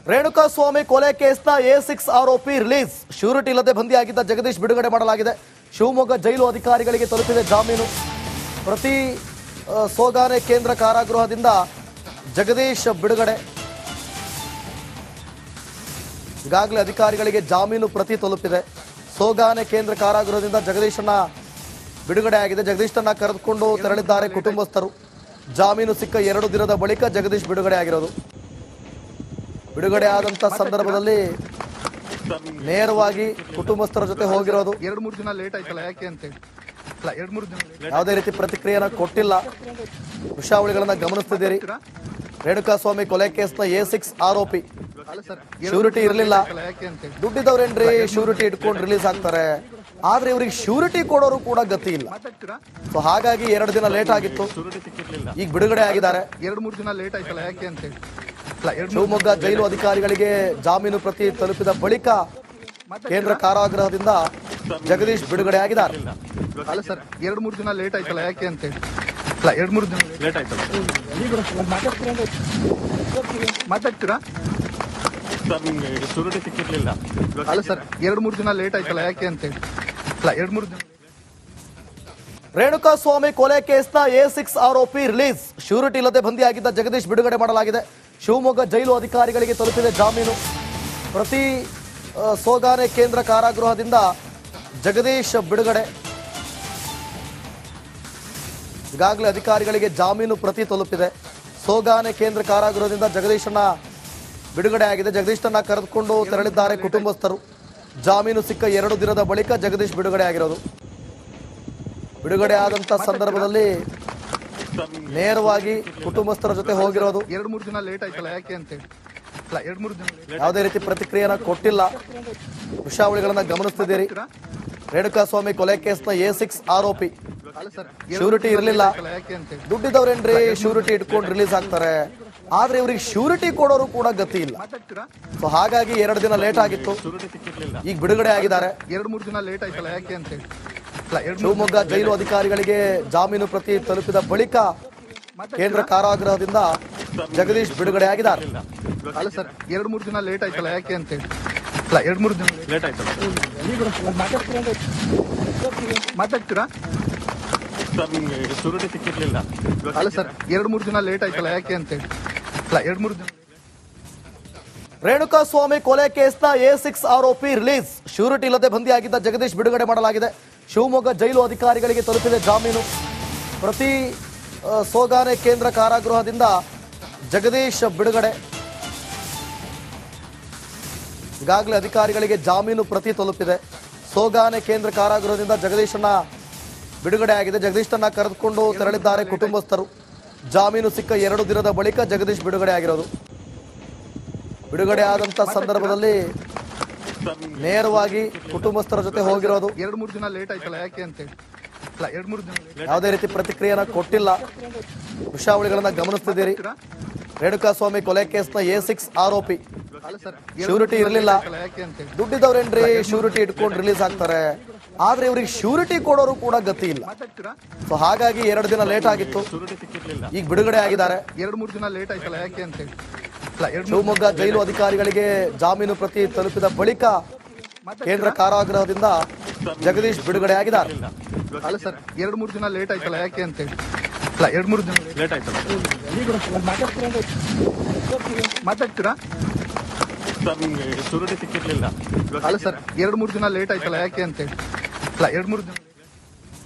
ರೇಣುಕಾಸ್ವಾಮಿ ಕೊಲೆ ಕೇಸ್ನ A6 ಆರೋಪಿ ರಿಲೀಸ್. ಶ್ಯೂರಿಟಿ ಇಲ್ಲದೆ ಬಂಧಿಯಾಗಿದ್ದ ಜಗದೀಶ್ ಬಿಡುಗಡೆ ಮಾಡಲಾಗಿದೆ. ಶಿವಮೊಗ್ಗ ಜೈಲು ಅಧಿಕಾರಿಗಳಿಗೆ ತಲುಪಿದೆ ಜಾಮೀನು. ಪ್ರತಿ ಸೋಗಾನೆ ಕೇಂದ್ರ ಕಾರಾಗೃಹದಿಂದ ಜಗದೀಶ್ ಬಿಡುಗಡೆ. ಈಗಾಗಲೇ ಅಧಿಕಾರಿಗಳಿಗೆ ಜಾಮೀನು ಪ್ರತಿ ತಲುಪಿದೆ. ಸೋಗಾನೆ ಕೇಂದ್ರ ಕಾರಾಗೃಹದಿಂದ ಜಗದೀಶನ್ನ ಬಿಡುಗಡೆ ಆಗಿದೆ. ಜಗದೀಶನ್ನ ಕರೆದುಕೊಂಡು ತೆರಳಿದ್ದಾರೆ ಕುಟುಂಬಸ್ಥರು. ಜಾಮೀನು ಸಿಕ್ಕ 2 ದಿನದ ಬಳಿಕ ಜಗದೀಶ್ ಬಿಡುಗಡೆ ಆಗಿರೋದು. ಬಿಡುಗಡೆ ಆದಂತ ಸಂದರ್ಭದಲ್ಲಿ ನೇರವಾಗಿ ಕುಟುಂಬಸ್ಥರ ಜೊತೆ ಹೋಗಿರೋದು. 2-3 ದಿನ ಲೇಟ್ ಆಯ್ತಲ್ಲ, ಯಾಕೆ ಅಂತ ಅಲ್ಲ, 2-3 ದಿನ ಯಾವುದೇ ರೀತಿ ಪ್ರತಿಕ್ರಿಯೆನ ಕೊಟ್ಟಿಲ್ಲ. ವಿಷಯಾವಳಿಗಳನ್ನ ಗಮನಿಸ್ತಿದ್ದೀರಿ. ರೇಣುಕಾಸ್ವಾಮಿ ಕೊಲೆ ಕೇಸ್ನ A6 ಆರೋಪಿ. ಶ್ಯೂರಿಟಿ ಇರಲಿಲ್ಲ. ದುಡ್ಡಿದವ್ರೇನ್ರಿ ಶ್ಯೂರಿಟಿ ಇಟ್ಕೊಂಡು ರಿಲೀಸ್ ಆಗ್ತಾರೆ. ಆದ್ರೆ ಇವ್ರಿಗೆ ಶ್ಯೂರಿಟಿ ಕೊಡೋರು ಕೂಡ ಗತಿ ಇಲ್ಲ. ಸೊ ಹಾಗಾಗಿ 2 ದಿನ ಲೇಟ್ ಆಗಿತ್ತು. ಈಗ ಬಿಡುಗಡೆ ಆಗಿದ್ದಾರೆ. 2-3 ದಿನ ಲೇಟ್ ಆಯ್ತಲ್ಲ, ಯಾಕೆ ಅಂತ ಶಿವಮೊಗ್ಗ ಜೈಲು ಅಧಿಕಾರಿಗಳಿಗೆ ಜಾಮೀನು ಪ್ರತಿ ತಲುಪಿದ ಬಳಿಕ ಕೇಂದ್ರ ಕಾರಾಗೃಹದಿಂದ ಜಗದೀಶ್ ಬಿಡುಗಡೆ ಆಗಿದ್ದಾರೆ. ಅಲ್ಲ ಸರ್, 2-3 ದಿನ ಲೇಟ್ ಆಯ್ತಲ್ಲ, ಯಾಕೆ ಅಂತ ಅಲ್ಲ, 2-3 ದಿನ ಲೇಟ್ ಆಯ್ತಲ್ಲ. ಮಾತಾಡ್ತೀರಾ ಶೂರಿಟಿ ಸಿಕ್ಕಿರ್ಲಿಲ್ಲ. ಅಲ್ಲ ಸರ್, 2-3 ದಿನ ಲೇಟ್ ಆಯ್ತಲ್ಲ, ಯಾಕೆ ಅಂತ ಅಲ್ಲ, 2-3 ದಿನ. ರೇಣುಕಾಸ್ವಾಮಿ ಕೊಲೆ ಕೇಸ್ನ A6 ಆರೋಪಿ ರಿಲೀಸ್. ಶ್ಯೂರಿಟಿ ಇಲ್ಲದೆ ಬಂಧಿಯಾಗಿದ್ದ ಜಗದೀಶ್ ಬಿಡುಗಡೆ ಮಾಡಲಾಗಿದೆ. ಶಿವಮೊಗ್ಗ ಜೈಲು ಅಧಿಕಾರಿಗಳಿಗೆ ತಲುಪಿದೆ ಜಾಮೀನು. ಪ್ರತಿ ಸೋಗಾನೆ ಕೇಂದ್ರ ಕಾರಾಗೃಹದಿಂದ ಜಗದೀಶ್ ಬಿಡುಗಡೆ. ಈಗಾಗಲೇ ಅಧಿಕಾರಿಗಳಿಗೆ ಜಾಮೀನು ಪ್ರತಿ ತಲುಪಿದೆ. ಸೋಗಾನೆ ಕೇಂದ್ರ ಕಾರಾಗೃಹದಿಂದ ಜಗದೀಶನ್ನ ಬಿಡುಗಡೆ ಆಗಿದೆ. ಜಗದೀಶನ್ನ ಕರೆದುಕೊಂಡು ತೆರಳಿದ್ದಾರೆ ಕುಟುಂಬಸ್ಥರು. ಜಾಮೀನು ಸಿಕ್ಕ 2 ದಿನದ ಬಳಿಕ ಜಗದೀಶ್ ಬಿಡುಗಡೆ ಆಗಿರೋದು. ಬಿಡುಗಡೆ ಆದಂತ ಸಂದರ್ಭದಲ್ಲಿ ನೇರವಾಗಿ ಕುಟುಂಬಸ್ಥರ ಜೊತೆ ಹೋಗಿರೋದು. 2-3 ದಿನ ಲೇಟ್ ಆಯ್ತಲ್ಲ, ಯಾಕೆ ಅಂತ ಅಲ್ಲ, 2-3 ದಿನ ಯಾವುದೇ ರೀತಿ ಪ್ರತಿಕ್ರಿಯೆನ ಕೊಟ್ಟಿಲ್ಲ. ವಿಷಯಾವಳಿಗಳನ್ನ ಗಮನಿಸ್ತಿದ್ದೀರಿ. ರೇಣುಕಾಸ್ವಾಮಿ ಕೊಲೆ ಕೇಸ್ನ A6 ಆರೋಪಿ. ಶ್ಯೂರಿಟಿ ಇರಲಿಲ್ಲ. ಯಾಕೆ ಅಂತ ದುಡ್ಡಿದವ್ರೇನ್ರಿ ಶ್ಯೂರಿಟಿ ಇಟ್ಕೊಂಡು ರಿಲೀಸ್ ಆಗ್ತಾರೆ. ಆದ್ರೆ ಇವ್ರಿಗೆ ಶ್ಯೂರಿಟಿ ಕೊಡೋರು ಕೂಡ ಗತಿ ಇಲ್ಲ. ಸೊ ಹಾಗಾಗಿ 2 ದಿನ ಲೇಟ್ ಆಗಿತ್ತು. ಈಗ ಬಿಡುಗಡೆ ಆಗಿದ್ದಾರೆ. 2-3 ದಿನ ಲೇಟ್ ಆಯ್ತಲ್ಲ, ಯಾಕೆ ಅಂತ ಶಿವಮೊಗ್ಗ ಜೈಲು ಅಧಿಕಾರಿಗಳಿಗೆ ಜಾಮೀನು ಪ್ರತಿ ತಲುಪಿದ ಬಳಿಕ ಕೇಂದ್ರ ಕಾರಾಗೃಹದಿಂದ ಜಗದೀಶ್ ಬಿಡುಗಡೆ ಆಗಿದ್ದಾರೆ. ಅಲ್ಲ ಸರ್, 2-3 ದಿನ ಲೇಟ್ ಆಯ್ತಲ್ಲ, ಯಾಕೆ ಅಂತ ಅಲ್ಲ, 2-3 ದಿನ ಲೇಟ್ ಆಯ್ತಲ್ಲ. ಮಾತಾಡ್ತೀರಾ ಶೂರಿಟಿ ಸಿಕ್ಕಿರ್ಲಿಲ್ಲ. ಅಲ್ಲ ಸರ್, 2-3 ದಿನ ಲೇಟ್ ಆಯ್ತಲ್ಲ, ಯಾಕೆ ಅಂತ ಅಲ್ಲ, 2-3 ದಿನ. ರೇಣುಕಾಸ್ವಾಮಿ ಕೊಲೆ ಕೇಸ್ನ A6 ಆರೋಪಿ ರಿಲೀಸ್. ಶ್ಯೂರಿಟಿ ಇಲ್ಲದೆ ಬಂಧಿಯಾಗಿದ್ದ ಜಗದೀಶ್ ಬಿಡುಗಡೆ ಮಾಡಲಾಗಿದೆ. ಶಿವಮೊಗ್ಗ ಜೈಲು ಅಧಿಕಾರಿಗಳಿಗೆ ತಲುಪಿದೆ ಜಾಮೀನು. ಪ್ರತಿ ಸೋಗಾನೆ ಕೇಂದ್ರ ಕಾರಾಗೃಹದಿಂದ ಜಗದೀಶ್ ಬಿಡುಗಡೆ. ಈಗಾಗಲೇ ಅಧಿಕಾರಿಗಳಿಗೆ ಜಾಮೀನು ಪ್ರತಿ ತಲುಪಿದೆ. ಸೋಗಾನೆ ಕೇಂದ್ರ ಕಾರಾಗೃಹದಿಂದ ಜಗದೀಶನ್ನ ಬಿಡುಗಡೆ ಆಗಿದೆ. ಜಗದೀಶನ್ನ ಕರೆದುಕೊಂಡು ತೆರಳಿದ್ದಾರೆ ಕುಟುಂಬಸ್ಥರು. ಜಾಮೀನು ಸಿಕ್ಕ 2 ದಿನದ ಬಳಿಕ ಜಗದೀಶ್ ಬಿಡುಗಡೆ ಆಗಿರೋದು. ಬಿಡುಗಡೆ ಆದಂತ ಸಂದರ್ಭದಲ್ಲಿ ನೇರವಾಗಿ ಕುಟುಂಬಸ್ಥರ ಜೊತೆ ಹೋಗಿರೋದು. 2-3 ದಿನ ಲೇಟ್ ಆಯ್ತಲ್ಲ, ಯಾಕೆ ಅಂತ ಅಲ್ಲ, 2-3 ದಿನ ಯಾವುದೇ ರೀತಿ ಪ್ರತಿಕ್ರಿಯೆನ ಕೊಟ್ಟಿಲ್ಲ. ವಿಷಯಾವಳಿಗಳನ್ನ ಗಮನಿಸ್ತಿದ್ದೀರಿ. ರೇಣುಕಾಸ್ವಾಮಿ ಕೊಲೆ ಕೇಸ್ನ A6 ಆರೋಪಿ. ಶ್ಯೂರಿಟಿ ಇರಲಿಲ್ಲ. ಯಾಕೆ ಅಂತ ದುಡ್ಡಿದವ್ರೇನ್ರಿ ಶ್ಯೂರಿಟಿ ಇಟ್ಕೊಂಡು ರಿಲೀಸ್ ಆಗ್ತಾರೆ. ಆದ್ರೆ ಇವ್ರಿಗೆ ಶ್ಯೂರಿಟಿ ಕೊಡೋರು ಕೂಡ ಗತಿ ಇಲ್ಲ. ಸೊ ಹಾಗಾಗಿ 2 ದಿನ ಲೇಟ್ ಆಗಿತ್ತು. ಈಗ ಬಿಡುಗಡೆ ಆಗಿದ್ದಾರೆ. 2-3 ದಿನ ಲೇಟ್ ಆಯ್ತಲ್ಲ, ಯಾಕೆ ಅಂತ ಅಲ್ಲ, ಶಿವಮೊಗ್ಗ ಜೈಲು ಅಧಿಕಾರಿಗಳಿಗೆ ಜಾಮೀನು ಪ್ರತಿ ತಲುಪಿದ ಬಳಿಕ ಕೇಂದ್ರ ಕಾರಾಗೃಹದಿಂದ ಜಗದೀಶ್ ಬಿಡುಗಡೆ ಆಗಿದ್ದಾರೆ. ಅಲ್ಲ ಸರ್, 2-3 ದಿನ ಲೇಟ್ ಆಯ್ತಲ್ಲ, ಯಾಕೆ ಅಂತ ಅಲ್ಲ, 2-3 ದಿನ ಲೇಟ್ ಆಯ್ತಲ್ಲ. ಮಾತಾಡ್ತೀರಾ ಶೂರಿಟಿ ಸಿಕ್ಕಿರ್ಲಿಲ್ಲ. ಅಲ್ಲ ಸರ್, 2-3 ದಿನ ಲೇಟ್ ಆಯ್ತಲ್ಲ, ಯಾಕೆ ಅಂತ ಅಲ್ಲ, 2-3 ದಿನ.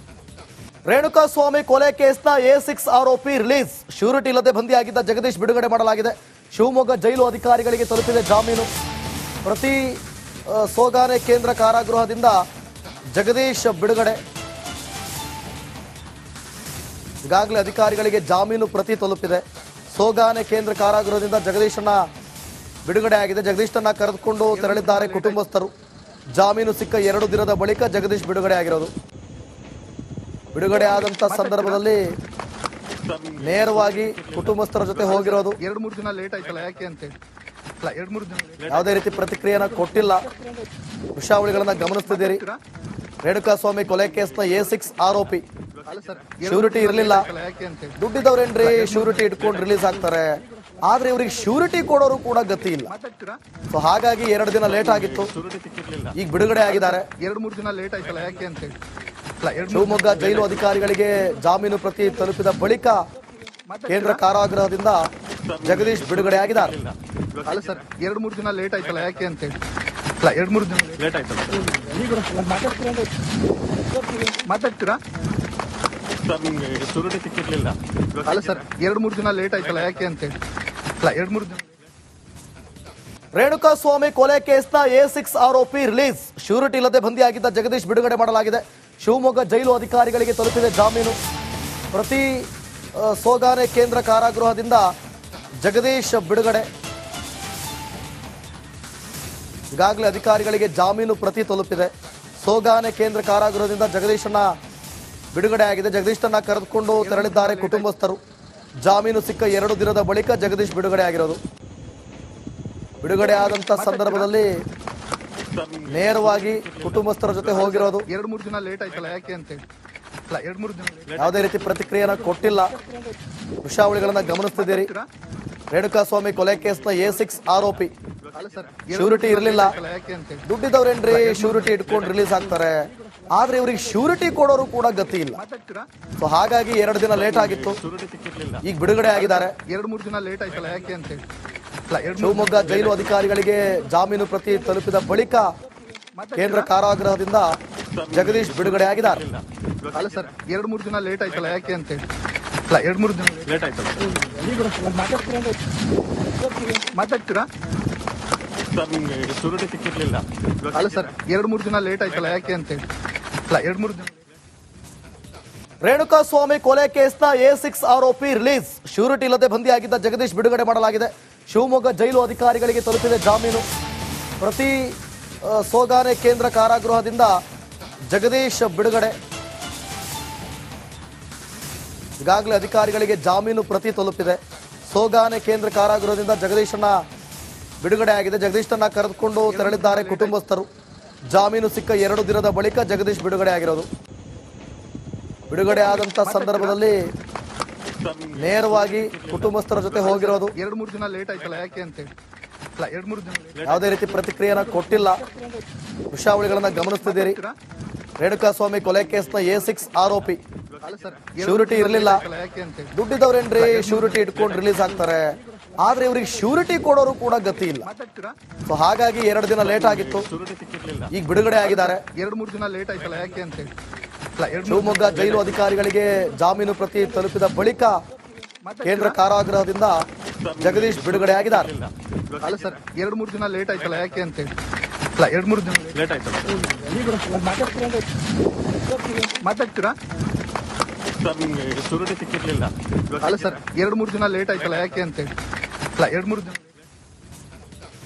ರೇಣುಕಾಸ್ವಾಮಿ ಕೊಲೆ ಕೇಸ್ನ A6 ಆರೋಪಿ ರಿಲೀಸ್. ಶ್ಯೂರಿಟಿ ಇಲ್ಲದೆ ಬಂಧಿಯಾಗಿದ್ದ ಜಗದೀಶ್ ಬಿಡುಗಡೆ ಮಾಡಲಾಗಿದೆ. ಶಿವಮೊಗ್ಗ ಜೈಲು ಅಧಿಕಾರಿಗಳಿಗೆ ತಲುಪಿದೆ ಜಾಮೀನು. ಪ್ರತಿ ಸೋಗಾನೆ ಕೇಂದ್ರ ಕಾರಾಗೃಹದಿಂದ ಜಗದೀಶ್ ಬಿಡುಗಡೆ. ಈಗಾಗಲೇ ಅಧಿಕಾರಿಗಳಿಗೆ ಜಾಮೀನು ಪ್ರತಿ ತಲುಪಿದೆ. ಸೋಗಾನೆ ಕೇಂದ್ರ ಕಾರಾಗೃಹದಿಂದ ಜಗದೀಶನ್ನ ಬಿಡುಗಡೆ ಆಗಿದೆ. ಜಗದೀಶನ್ನ ಕರೆದುಕೊಂಡು ತೆರಳಿದ್ದಾರೆ ಕುಟುಂಬಸ್ಥರು. ಜಾಮೀನು ಸಿಕ್ಕ 2 ದಿನದ ಬಳಿಕ ಜಗದೀಶ್ ಬಿಡುಗಡೆ ಆಗಿರೋದು. ಬಿಡುಗಡೆ ಆದಂತ ಸಂದರ್ಭದಲ್ಲಿ ನೇರವಾಗಿ ಕುಟುಂಬಸ್ಥರ ಜೊತೆ ಹೋಗಿರೋದು. 2-3 ದಿನ ಲೇಟ್ ಆಯ್ತಲ್ಲ, ಯಾಕೆ ಅಂತ ಅಲ್ಲ, 2-3 ದಿನ ಯಾವುದೇ ರೀತಿ ಪ್ರತಿಕ್ರಿಯೆನ ಕೊಟ್ಟಿಲ್ಲ. ವಿಷಯಾವಳಿಗಳನ್ನ ಗಮನಿಸ್ತಿದ್ದೀರಿ. ರೇಣುಕಾಸ್ವಾಮಿ ಕೊಲೆ ಕೇಸ್ನ A6 ಆರೋಪಿ. ಶ್ಯೂರಿಟಿ ಇರಲಿಲ್ಲ. ದುಡ್ಡಿದವ್ರೇನ್ರಿ ಶ್ಯೂರಿಟಿ ಇಟ್ಕೊಂಡು ರಿಲೀಸ್ ಆಗ್ತಾರೆ. ಆದ್ರೆ ಇವರಿಗೆ ಶ್ಯೂರಿಟಿ ಕೊಡೋರು ಕೂಡ ಗತಿ ಇಲ್ಲ. ಮಾತಾಡ್ತೀರಾ? ಸೊ ಹಾಗಾಗಿ 2 ದಿನ ಲೇಟ್ ಆಗಿತ್ತು, ಈಗ ಬಿಡುಗಡೆ ಆಗಿದ್ದಾರೆ. 2-3 ದಿನ ಲೇಟ್ ಆಯ್ತಲ್ಲ, ಯಾಕೆ ಅಂತ ಹೇಳಿ. ಅಲ್ಲ, ಶಿವಮೊಗ್ಗ ಜೈಲು ಅಧಿಕಾರಿಗಳಿಗೆ ಜಾಮೀನು ಪ್ರತಿ ತಲುಪಿದ ಬಳಿಕ ಕೇಂದ್ರ ಕಾರಾಗೃಹದಿಂದ ಜಗದೀಶ್ ಬಿಡುಗಡೆ ಆಗಿದ್ದಾರೆ. ಅಲ್ಲ ಸರ್, 2-3 ದಿನ ಲೇಟ್ ಆಯ್ತಲ್ಲ, ಯಾಕೆ ಅಂತ ಹೇಳಿ. ಅಲ್ಲ, 2-3 ದಿನ ಲೇಟ್ ಆಯ್ತಲ್ಲ. ಮಾತಾಡ್ತೀರಾ? ಶೂರಿಟಿ ಸಿಕ್ಕಿರ್ಲಿಲ್ಲ. ಅಲ್ಲ ಸರ್, 2-3 ದಿನ ಲೇಟ್ ಆಯ್ತಲ್ಲ, ಯಾಕೆ ಅಂತ ಹೇಳಿ. ಅಲ್ಲ, 2-3 ದಿನ. ರೇಣುಕಾಸ್ವಾಮಿ ಕೊಲೆ ಕೇಸ್ನ A6 ಆರೋಪಿ ರಿಲೀಸ್. ಶ್ಯೂರಿಟಿ ಇಲ್ಲದೆ ಬಂದಿಯಾಗಿದ್ದ ಜಗದೀಶ್ ಬಿಡುಗಡೆ ಮಾಡಲಾಗಿದೆ. ಶಿವಮೊಗ್ಗ ಜೈಲು ಅಧಿಕಾರಿಗಳಿಗೆ ತಲುಪಿದೆ ಜಾಮೀನು. ಪ್ರತಿ ಸೋಗಾನೆ ಕೇಂದ್ರ ಕಾರಾಗೃಹದಿಂದ ಜಗದೀಶ್ ಬಿಡುಗಡೆ. ಈಗಾಗಲೇ ಅಧಿಕಾರಿಗಳಿಗೆ ಜಾಮೀನು ಪ್ರತಿ ತಲುಪಿದೆ. ಸೋಗಾನೆ ಕೇಂದ್ರ ಕಾರಾಗೃಹದಿಂದ ಜಗದೀಶನ್ನ ಬಿಡುಗಡೆ ಆಗಿದೆ. ಜಗದೀಶನ್ನ ಕರೆದುಕೊಂಡು ತೆರಳಿದ್ದಾರೆ ಕುಟುಂಬಸ್ಥರು. ಜಾಮೀನು ಸಿಕ್ಕ 2 ದಿನದ ಬಳಿಕ ಜಗದೀಶ್ ಬಿಡುಗಡೆ ಆಗಿರೋದು. ಬಿಡುಗಡೆ ಆದಂತ ಸಂದರ್ಭದಲ್ಲಿ ನೇರವಾಗಿ ಕುಟುಂಬಸ್ಥರ ಜೊತೆ ಹೋಗಿರೋದು. 2-3 ದಿನ ಲೇಟ್ ಆಯ್ತಲ್ಲ, ಯಾಕೆ ಅಂತ ಹೇಳಿ. ಅಲ್ಲ, 2-3 ದಿನ ಲೇಟ್. ಯಾವುದೇ ರೀತಿ ಪ್ರತಿಕ್ರಿಯೆನ ಕೊಟ್ಟಿಲ್ಲ. ದೃಶ್ಯಾವಳಿಗಳನ್ನ ಗಮನಿಸ್ತಿದ್ದೀರಿ. ರೇಣುಕಾಸ್ವಾಮಿ ಕೊಲೆ ಕೇಸ್ನ A6 ಆರೋಪಿ. ಅಲ್ಲ ಸರ್, ಶ್ಯೂರಿಟಿ ಇರಲಿಲ್ಲ. ಯಾಕೆ ಅಂತ ಹೇಳಿ. ದುಡ್ಡಿದವ್ರೇನ್ರಿ ಶ್ಯೂರಿಟಿ ಇಟ್ಕೊಂಡು ರಿಲೀಸ್ ಆಗ್ತಾರೆ, ಆದ್ರೆ ಇವರಿಗೆ ಶ್ಯೂರಿಟಿ ಕೊಡೋರು ಕೂಡ ಗತಿ ಇಲ್ಲ. ಮಾತಾಡ್ತೀರಾ? ಸೊ ಹಾಗಾಗಿ 2 ದಿನ ಲೇಟ್ ಆಗಿತ್ತು, ಈಗ ಬಿಡುಗಡೆ ಆಗಿದ್ದಾರೆ. 2-3 ದಿನ ಲೇಟ್ ಆಯ್ತಲ್ಲ, ಯಾಕೆ ಅಂತ ಹೇಳಿ. ಅಲ್ಲ, ಶಿವಮೊಗ್ಗ ಜೈಲು ಅಧಿಕಾರಿಗಳಿಗೆ ಜಾಮೀನು ಪ್ರತಿ ತಲುಪಿದ ಬಳಿಕ ಕೇಂದ್ರ ಕಾರಾಗೃಹದಿಂದ ಜಗದೀಶ್ ಬಿಡುಗಡೆ ಆಗಿದ್ದಾರೆ. ಅಲ್ಲ ಸರ್, 2-3 ದಿನ ಲೇಟ್ ಆಯ್ತಲ್ಲ, ಯಾಕೆ ಅಂತ ಹೇಳಿ. ಅಲ್ಲ, 2-3 ದಿನ ಲೇಟ್ ಆಯ್ತಲ್ಲ. ಮಾತಾಡ್ತೀರಾ? ಶೂರಿಟಿ ಸಿಕ್ಕಿರ್ಲಿಲ್ಲ. ಅಲ್ಲ ಸರ್, 2-3 ದಿನ ಲೇಟ್ ಆಯ್ತಲ್ಲ, ಯಾಕೆ ಅಂತ ಹೇಳಿ. ಅಲ್ಲ, 2-3 ದಿನ. ರೇಣುಕಾಸ್ವಾಮಿ ಕೊಲೆ ಕೇಸ್ನ A6 ಆರೋಪಿ ರಿಲೀಸ್. ಶ್ಯೂರಿಟಿ ಇಲ್ಲದೆ ಬಂದಿಯಾಗಿದ್ದ ಜಗದೀಶ್ ಬಿಡುಗಡೆ ಮಾಡಲಾಗಿದೆ. ಶಿವಮೊಗ್ಗ ಜೈಲು ಅಧಿಕಾರಿಗಳಿಗೆ ತಲುಪಿದೆ ಜಾಮೀನು. ಪ್ರತಿ ಸೋಗಾನೆ ಕೇಂದ್ರ ಕಾರಾಗೃಹದಿಂದ ಜಗದೀಶ್ ಬಿಡುಗಡೆ. ಈಗಾಗಲೇ ಅಧಿಕಾರಿಗಳಿಗೆ ಜಾಮೀನು ಪ್ರತಿ ತಲುಪಿದೆ. ಸೋಗಾನೆ ಕೇಂದ್ರ ಕಾರಾಗೃಹದಿಂದ ಜಗದೀಶನ್ನ ಬಿಡುಗಡೆ ಆಗಿದೆ. ಜಗದೀಶನ್ನ ಕರೆದುಕೊಂಡು ತೆರಳಿದ್ದಾರೆ ಕುಟುಂಬಸ್ಥರು. ಜಾಮೀನು ಸಿಕ್ಕ 2 ದಿನದ ಬಳಿಕ ಜಗದೀಶ್ ಬಿಡುಗಡೆ ಆಗಿರೋದು. ಬಿಡುಗಡೆ ಆದಂತ ಸಂದರ್ಭದಲ್ಲಿ ನೇರವಾಗಿ ಕುಟುಂಬಸ್ಥರ ಜೊತೆ ಹೋಗಿರೋದು. 2-3 ದಿನ ಲೇಟ್ ಆಯ್ತಲ್ಲ, ಯಾಕೆ ಅಂತ ಹೇಳಿ. ಅಲ್ಲ, 2-3 ದಿನ ಲೇಟ್. ಯಾವುದೇ ರೀತಿ ಪ್ರತಿಕ್ರಿಯೆನ ಕೊಟ್ಟಿಲ್ಲ. ದೃಶ್ಯಾವಳಿಗಳನ್ನ ಗಮನಿಸ್ತಿದ್ದೀರಿ. ರೇಣುಕಾಸ್ವಾಮಿ ಕೊಲೆ ಕೇಸ್ನ A6 ಆರೋಪಿ. ಅಲ್ಲ ಸರ್, ಶ್ಯೂರಿಟಿ ಇರಲಿಲ್ಲ. ಯಾಕೆ ಅಂತ ಹೇಳಿ. ದುಡ್ಡಿದವ್ರೇನ್ರಿ ಶ್ಯೂರಿಟಿ ಇಟ್ಕೊಂಡು ರಿಲೀಸ್ ಆಗ್ತಾರೆ, ಆದ್ರೆ ಇವರಿಗೆ ಶ್ಯೂರಿಟಿ ಕೊಡೋರು ಕೂಡ ಗತಿ ಇಲ್ಲ. ಮಾತಾಡ್ತೀರಾ? ಸೊ ಹಾಗಾಗಿ 2 ದಿನ ಲೇಟ್ ಆಗಿತ್ತು, ಈಗ ಬಿಡುಗಡೆ ಆಗಿದ್ದಾರೆ. 2-3 ದಿನ ಲೇಟ್ ಆಯ್ತಲ್ಲ, ಯಾಕೆ ಅಂತ ಹೇಳಿ. ಅಲ್ಲ, ಶಿವಮೊಗ್ಗ ಜೈಲು ಅಧಿಕಾರಿಗಳಿಗೆ ಜಾಮೀನು ಪ್ರತಿ ತಲುಪಿದ ಬಳಿಕ ಕೇಂದ್ರ ಕಾರಾಗೃಹದಿಂದ ಜಗದೀಶ್ ಬಿಡುಗಡೆ ಆಗಿದ್ದಾರೆ. ಅಲ್ಲ ಸರ್, 2-3 ದಿನ ಲೇಟ್ ಆಯ್ತಲ್ಲ, ಯಾಕೆ ಅಂತ ಹೇಳಿ. ಅಲ್ಲ, 2-3 ದಿನ ಲೇಟ್ ಆಯ್ತಲ್ಲ. ಮಾತಾಡ್ತೀರಾ? ಶೂರಿಟಿ ಸಿಕ್ಕಿರ್ಲಿಲ್ಲ. ಅಲ್ಲ ಸರ್, 2-3 ದಿನ ಲೇಟ್ ಆಯ್ತಲ್ಲ, ಯಾಕೆ ಅಂತ ಹೇಳಿ. ಅಲ್ಲ, 2-3 ದಿನ.